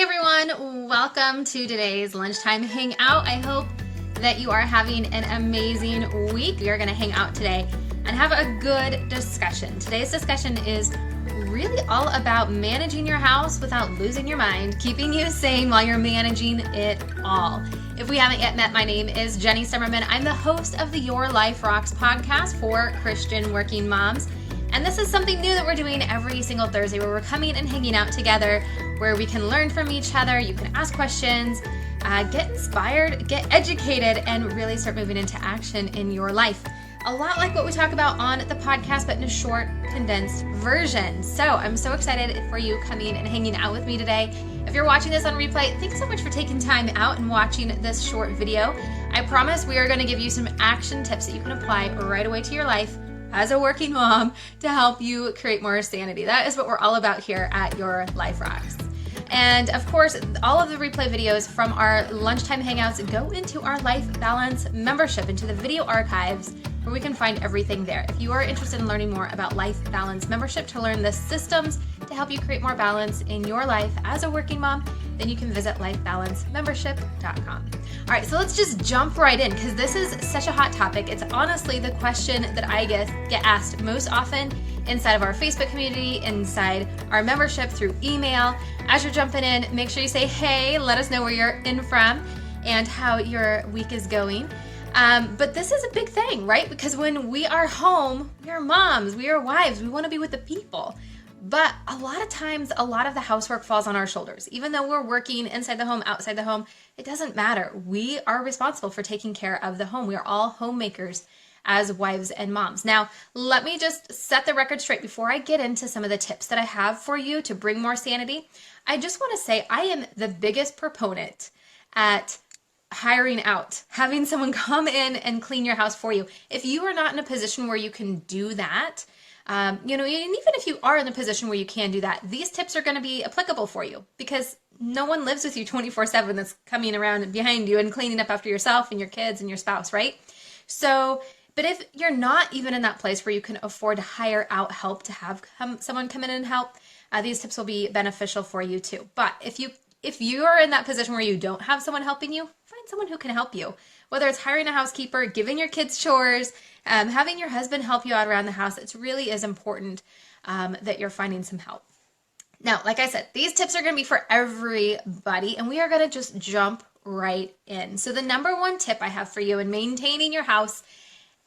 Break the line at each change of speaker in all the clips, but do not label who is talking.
everyone, welcome to today's lunchtime hangout. I hope that you are having an amazing week. We are going to hang out today and have a good discussion. Today's discussion is really all about managing your house without losing your mind, keeping you sane while you're managing it all. If we haven't yet met, my name is Jenny Summerman. I'm the host of the Your Life Rocks podcast for Christian working moms. And this is something new that we're doing every single Thursday where we're coming and hanging out together, where we can learn from each other. You can ask questions, get inspired, get educated, and really start moving into action in your life. A lot like what we talk about on the podcast, but in a short, condensed version. So I'm so excited for you coming and hanging out with me today. If you're watching this on replay, thanks so much for taking time out and watching this short video. I promise we are going to give you some action tips that you can apply right away to your life as a working mom to help you create more sanity. That is what we're all about here at Your Life Rocks. And of course, all of the replay videos from our lunchtime hangouts go into our Life Balance membership, into the video archives, where we can find everything there. If you are interested in learning more about Life Balance membership to learn the systems to help you create more balance in your life as a working mom, then you can visit lifebalancemembership.com. All right, so let's just jump right in because this is such a hot topic. It's honestly the question that I get asked most often inside of our Facebook community, inside our membership, through email. As you're jumping in, make sure you say, hey, let us know where you're in from and how your week is going. But this is a big thing, right? Because when we are home, we are moms, we are wives, we want to be with the people. But a lot of times, a lot of the housework falls on our shoulders. Even though we're working inside the home, outside the home, it doesn't matter. We are responsible for taking care of the home. We are all homemakers as wives and moms. Now, let me just set the record straight before I get into some of the tips that I have for you to bring more sanity. I just want to say I am the biggest proponent at hiring out, having someone come in and clean your house for you. If you are not in a position where you can do that, and even if you are in a position where you can do that, these tips are going to be applicable for you because no one lives with you 24/7 that's coming around behind you and cleaning up after yourself and your kids and your spouse, right? So, but if you're not even in that place where you can afford to hire out help, to have someone come in and help, these tips will be beneficial for you too. But if you are in that position where you don't have someone helping you, find someone who can help you. Whether it's hiring a housekeeper, giving your kids chores, having your husband help you out around the house, it really is important that you're finding some help. Now, like I said, these tips are going to be for everybody, and we are going to just jump right in. So the number one tip I have for you in maintaining your house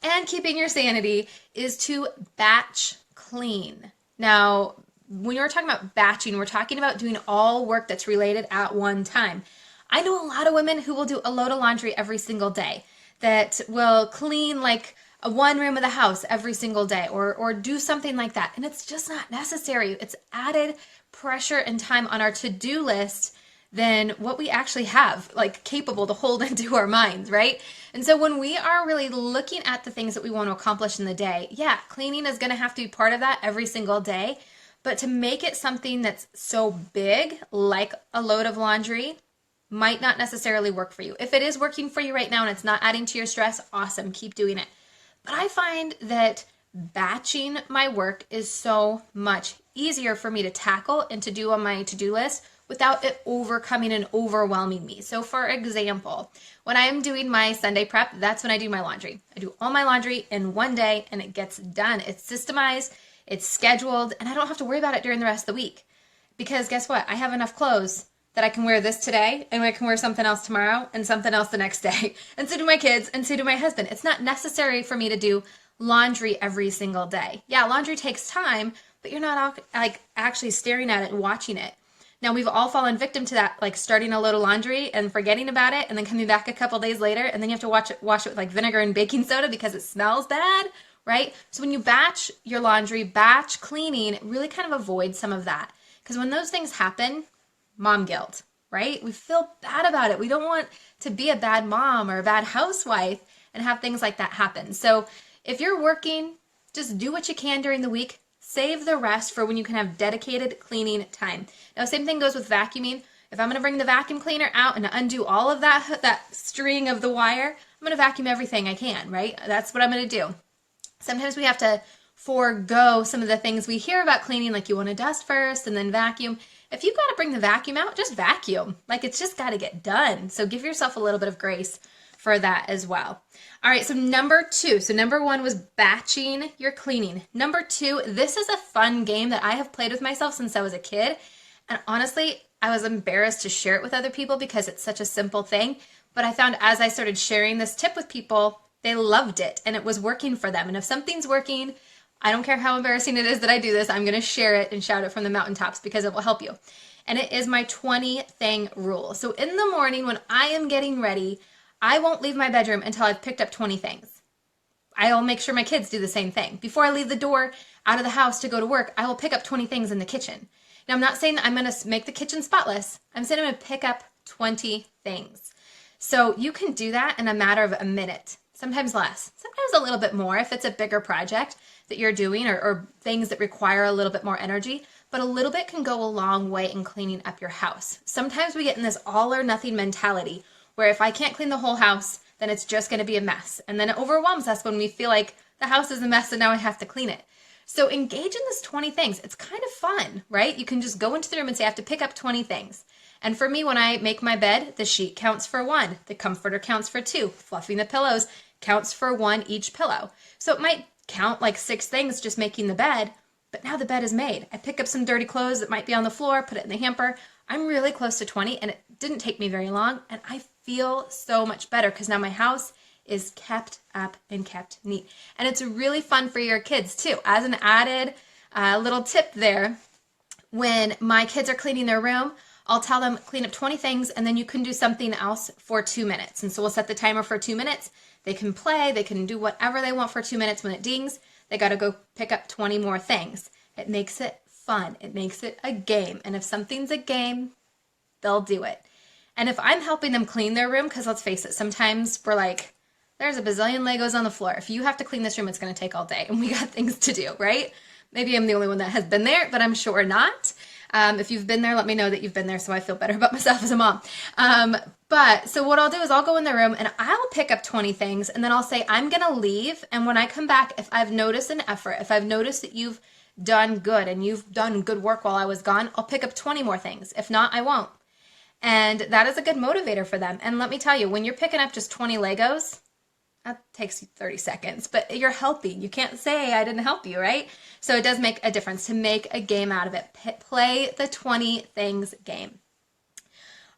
and keeping your sanity is to batch clean. Now, when you're talking about batching, we're talking about doing all work that's related at one time. I know a lot of women who will do a load of laundry every single day, that will clean like one room of the house every single day, or do something like that. And it's just not necessary. It's added pressure and time on our to-do list than what we actually have, like, capable to hold into our minds, right? And so when we are really looking at the things that we want to accomplish in the day, yeah, cleaning is going to have to be part of that every single day. But to make it something that's so big, like a load of laundry, might not necessarily work for you. If it is working for you right now and it's not adding to your stress, awesome, keep doing it. But I find that batching my work is so much easier for me to tackle and to do on my to-do list without it overcoming and overwhelming me. So for example, when I'm doing my Sunday prep, that's when I do my laundry. I do all my laundry in one day and it gets done. It's systemized, it's scheduled, and I don't have to worry about it during the rest of the week. Because guess what? I have enough clothes that I can wear this today, and I can wear something else tomorrow, and something else the next day. And so do my kids, and so do my husband. It's not necessary for me to do laundry every single day. Yeah, laundry takes time, but you're not actually staring at it and watching it. Now, we've all fallen victim to that, like starting a load of laundry and forgetting about it, and then coming back a couple days later, and then you have to wash it with like vinegar and baking soda because it smells bad, right? So when you batch your laundry, batch cleaning, it really kind of avoids some of that. Because when those things happen, mom guilt, right? We feel bad about it. We don't want to be a bad mom or a bad housewife and have things like that happen. So if you're working, just do what you can during the week. Save the rest for when you can have dedicated cleaning time. Now, same thing goes with vacuuming. If I'm going to bring the vacuum cleaner out and undo all of that string of the wire, I'm going to vacuum everything I can, right? That's what I'm going to do. Sometimes we have to forego some of the things we hear about cleaning, like you want to dust first and then vacuum. If you've got to bring the vacuum out, just vacuum. Like it's just got to get done. So give yourself a little bit of grace for that as well. All right, so number 2. So number 1 was batching your cleaning. Number 2, this is a fun game that I have played with myself since I was a kid. And honestly, I was embarrassed to share it with other people because it's such a simple thing. But I found as I started sharing this tip with people, they loved it and it was working for them. And if something's working, I don't care how embarrassing it is that I do this, I'm going to share it and shout it from the mountaintops because it will help you. And it is my 20 thing rule. So in the morning when I am getting ready, I won't leave my bedroom until I've picked up 20 things. I'll make sure my kids do the same thing. Before I leave the door out of the house to go to work, I will pick up 20 things in the kitchen. Now, I'm not saying that I'm going to make the kitchen spotless. I'm saying I'm going to pick up 20 things. So you can do that in a matter of a minute, sometimes less, sometimes a little bit more if it's a bigger project that you're doing or things that require a little bit more energy. But a little bit can go a long way in cleaning up your house. Sometimes we get in this all or nothing mentality where if I can't clean the whole house, then it's just going to be a mess. And then it overwhelms us when we feel like the house is a mess and now I have to clean it. So engage in this 20 things. It's kind of fun, right? You can just go into the room and say, I have to pick up 20 things. And for me, when I make my bed, the sheet counts for 1. The comforter counts for 2. Fluffing the pillows counts for 1 each pillow. So it might count like 6 things just making the bed, but now the bed is made. I pick up some dirty clothes that might be on the floor, put it in the hamper. I'm really close to 20 and it didn't take me very long. And I feel so much better because now my house is kept up and kept neat. And it's really fun for your kids too. As an added little tip there, when my kids are cleaning their room, I'll tell them clean up 20 things and then you can do something else for 2 minutes. And so we'll set the timer for 2 minutes. They can play, they can do whatever they want for 2 minutes. When it dings, they got to go pick up 20 more things. It makes it fun. It makes it a game. And if something's a game, they'll do it. And if I'm helping them clean their room, because let's face it, sometimes we're like, there's a bazillion Legos on the floor. If you have to clean this room, it's going to take all day. And we got things to do, right? Maybe I'm the only one that has been there, but I'm sure not. If you've been there, let me know that you've been there so I feel better about myself as a mom. But so what I'll do is I'll go in the room and I'll pick up 20 things and then I'll say, I'm going to leave. And when I come back, if I've noticed an effort, if I've noticed that you've done good and you've done good work while I was gone, I'll pick up 20 more things. If not, I won't. And that is a good motivator for them. And let me tell you, when you're picking up just 20 Legos, that takes you 30 seconds, but you're helping. You can't say I didn't help you, right? So it does make a difference to make a game out of it. Play the 20 things game.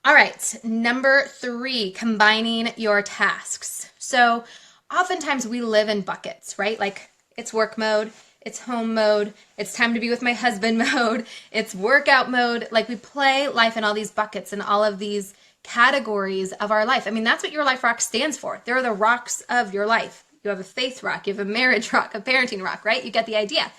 All right, number 3, combining your tasks. So oftentimes we live in buckets, right? Like it's work mode, it's home mode, it's time to be with my husband mode, it's workout mode. Like we play life in all these buckets and all of these categories of our life. I mean, that's what Your Life Rock stands for. They're the rocks of your life. You have a faith rock, you have a marriage rock, a parenting rock, right? You get the idea.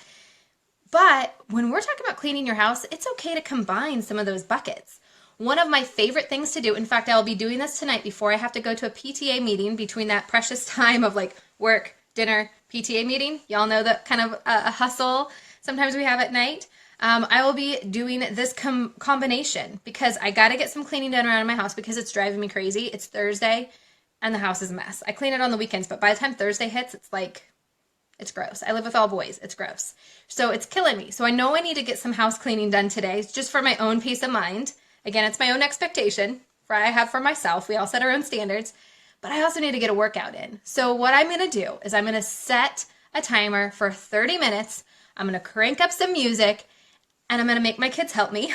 But when we're talking about cleaning your house, it's okay to combine some of those buckets. One of my favorite things to do, in fact, I'll be doing this tonight before I have to go to a PTA meeting between that precious time of like work, dinner, PTA meeting. Y'all know the kind of a hustle sometimes we have at night. I will be doing this combination because I got to get some cleaning done around my house because it's driving me crazy. It's Thursday and the house is a mess. I clean it on the weekends, but by the time Thursday hits, it's like, it's gross. I live with all boys. It's gross. So it's killing me. So I know I need to get some house cleaning done today just for my own peace of mind. Again, it's my own expectation I have for myself. We all set our own standards, but I also need to get a workout in. So what I'm going to do is I'm going to set a timer for 30 minutes. I'm going to crank up some music and I'm going to make my kids help me.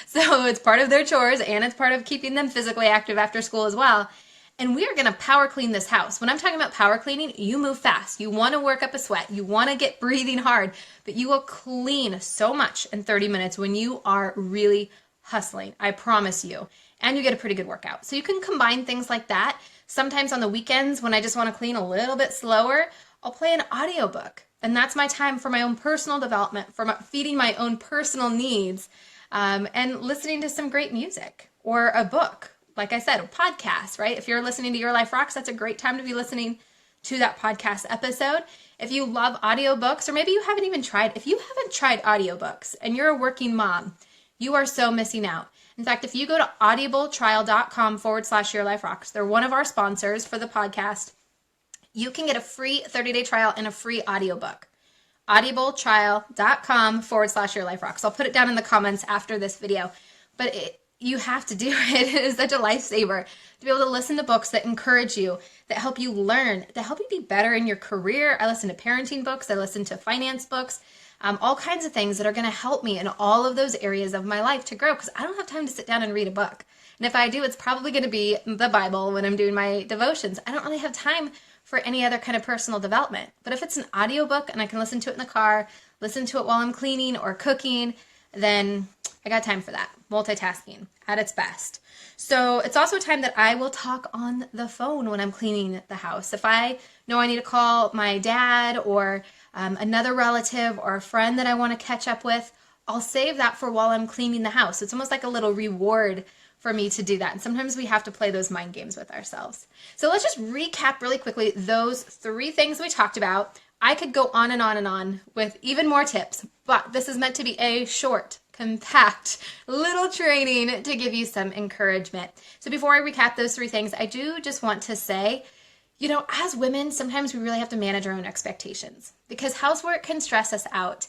So it's part of their chores and it's part of keeping them physically active after school as well. And we are going to power clean this house. When I'm talking about power cleaning, you move fast. You want to work up a sweat. You want to get breathing hard, but you will clean so much in 30 minutes when you are really hustling. I promise you. And you get a pretty good workout. So you can combine things like that. Sometimes on the weekends when I just want to clean a little bit slower, I'll play an audiobook. And that's my time for my own personal development, for feeding my own personal needs, and listening to some great music or a book. Like I said, a podcast, right? If you're listening to Your Life Rocks, that's a great time to be listening to that podcast episode. If you love audiobooks, or maybe you haven't even tried, if you haven't tried audiobooks and you're a working mom, you are so missing out. In fact, if you go to audibletrial.com/YourLifeRocks, they're one of our sponsors for the podcast, you can get a free 30-day trial and a free audiobook. audibletrial.com/yourliferocks. I'll put it down in the comments after this video. But you have to do it. It is such a lifesaver to be able to listen to books that encourage you, that help you learn, that help you be better in your career. I listen to parenting books. I listen to finance books, all kinds of things that are going to help me in all of those areas of my life to grow, because I don't have time to sit down and read a book. And if I do, it's probably going to be the Bible when I'm doing my devotions. I don't really have time for any other kind of personal development. But if it's an audiobook and I can listen to it in the car, listen to it while I'm cleaning or cooking, then I got time for that. Multitasking at its best. So it's also a time that I will talk on the phone when I'm cleaning the house. If I know I need to call my dad or another relative or a friend that I want to catch up with, I'll save that for while I'm cleaning the house. It's almost like a little reward for me to do that. And sometimes we have to play those mind games with ourselves. So let's just recap really quickly those 3 things we talked about. I could go on and on and on with even more tips, but this is meant to be a short, compact little training to give you some encouragement. So before I recap those 3 things, I do just want to say, as women, sometimes we really have to manage our own expectations because housework can stress us out.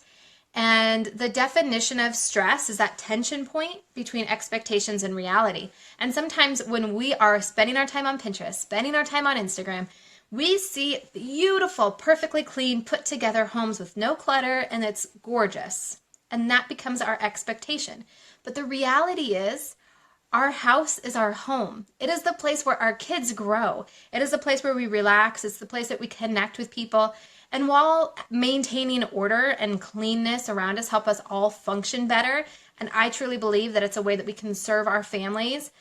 And the definition of stress is that tension point between expectations and reality. And sometimes when we are spending our time on Pinterest, spending our time on Instagram, we see beautiful, perfectly clean, put together homes with no clutter, and it's gorgeous. And that becomes our expectation. But the reality is, our house is our home. It is the place where our kids grow. It is the place where we relax. It's the place that we connect with people. And while maintaining order and cleanness around us help us all function better, and I truly believe that it's a way that we can serve our families,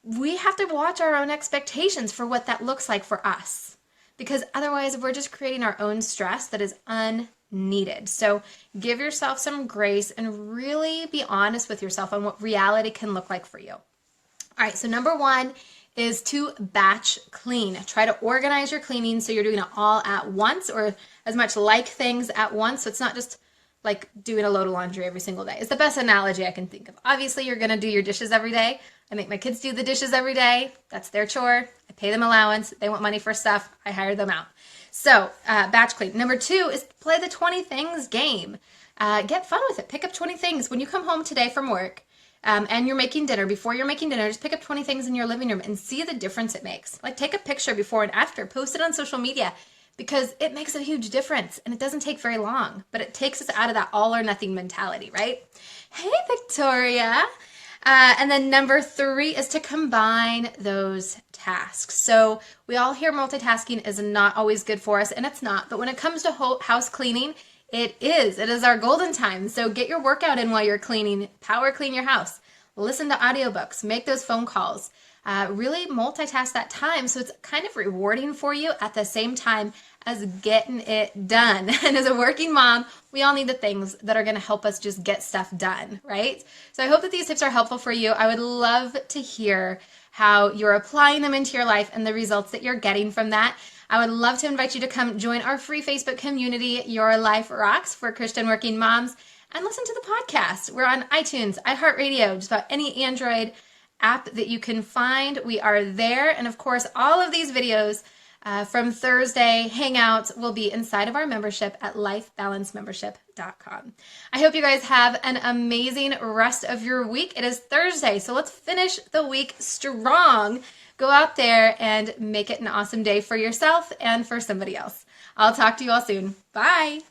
we have to watch our own expectations for what that looks like for us. Because otherwise, we're just creating our own stress that is unneeded. So give yourself some grace and really be honest with yourself on what reality can look like for you. All right, so number 1 is to batch clean. Try to organize your cleaning so you're doing it all at once, or as much like things at once. So it's not just like doing a load of laundry every single day. It's the best analogy I can think of. Obviously, you're going to do your dishes every day. I make my kids do the dishes every day. That's their chore. I pay them allowance. They want money for stuff. I hire them out. So batch clean. Number 2 is play the 20 things game. Get fun with it. Pick up 20 things. When you come home today from work, and you're making dinner, before you're making dinner, just pick up 20 things in your living room and see the difference it makes. Like take a picture before and after, post it on social media because it makes a huge difference and it doesn't take very long, but it takes us out of that all or nothing mentality, right? Hey, Victoria. And then number 3 is to combine those tasks. So we all hear multitasking is not always good for us, and it's not, but when it comes to house cleaning, it is our golden time. So get your workout in while you're cleaning, power clean your house, listen to audiobooks, make those phone calls, really multitask that time so it's kind of rewarding for you at the same time as getting it done. And as a working mom, we all need the things that are going to help us just get stuff done, right? So I hope that these tips are helpful for you. I would love to hear how you're applying them into your life and the results that you're getting from that. I would love to invite you to come join our free Facebook community, Your Life Rocks, for Christian working moms, and listen to the podcast. We're on iTunes, iHeartRadio, just about any Android app that you can find. We are there. And of course, all of these videos from Thursday Hangouts will be inside of our membership at lifebalancemembership.com. I hope you guys have an amazing rest of your week. It is Thursday, so let's finish the week strong. Go out there and make it an awesome day for yourself and for somebody else. I'll talk to you all soon. Bye.